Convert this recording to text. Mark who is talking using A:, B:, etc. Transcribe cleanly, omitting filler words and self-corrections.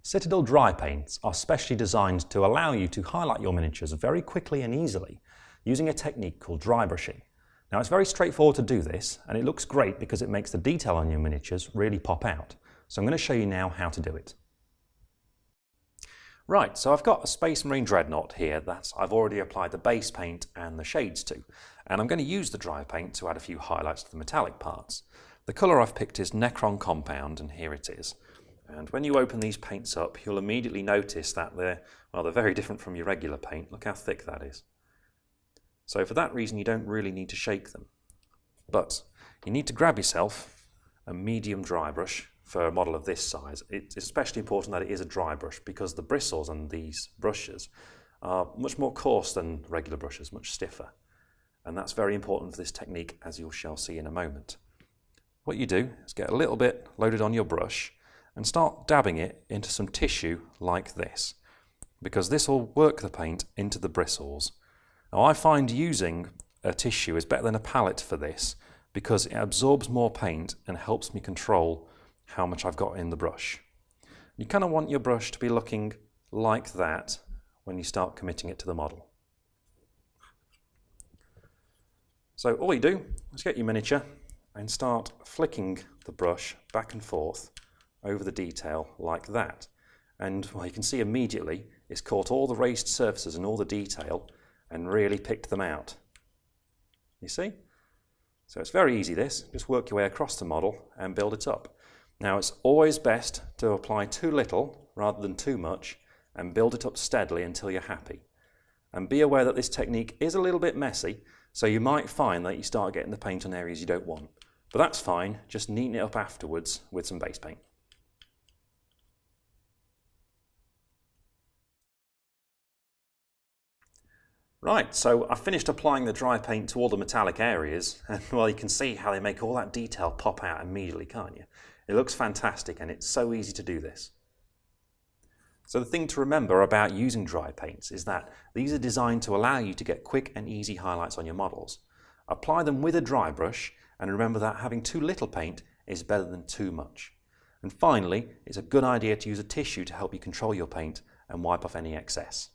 A: Citadel Dry paints are specially designed to allow you to highlight your miniatures very quickly and easily using a technique called dry brushing. Now it's very straightforward to do this, and it looks great because it makes the detail on your miniatures really pop out. So I'm going to show you now how to do it. Right, so I've got a Space Marine Dreadnought here that I've already applied the base paint and the shades to, and I'm going to use the dry paint to add a few highlights to the metallic parts. The colour I've picked is Necron Compound, and here it is. And when you open these paints up, you'll immediately notice that they're very different from your regular paint. Look how thick that is. So for that reason, you don't really need to shake them. But you need to grab yourself a medium dry brush for a model of this size. It's especially important that it is a dry brush because the bristles on these brushes are much more coarse than regular brushes, much stiffer. And that's very important for this technique, as you shall see in a moment. What you do is get a little bit loaded on your brush and start dabbing it into some tissue like this, because this will work the paint into the bristles. Now I find using a tissue is better than a palette for this because it absorbs more paint and helps me control how much I've got in the brush. You kind of want your brush to be looking like that when you start committing it to the model. So all you do is get your miniature and start flicking the brush back and forth over the detail like that. And you can see immediately it's caught all the raised surfaces and all the detail and really picked them out. You see? So it's very easy this. Just work your way across the model and build it up. Now it's always best to apply too little rather than too much and build it up steadily until you're happy. And be aware that this technique is a little bit messy, so you might find that you start getting the paint on areas you don't want. But that's fine, just neaten it up afterwards with some base paint. Right, so I've finished applying the dry paint to all the metallic areas, and well, you can see how they make all that detail pop out immediately, can't you? It looks fantastic, and it's so easy to do this. So the thing to remember about using dry paints is that these are designed to allow you to get quick and easy highlights on your models. Apply them with a dry brush, and remember that having too little paint is better than too much. And finally, it's a good idea to use a tissue to help you control your paint and wipe off any excess.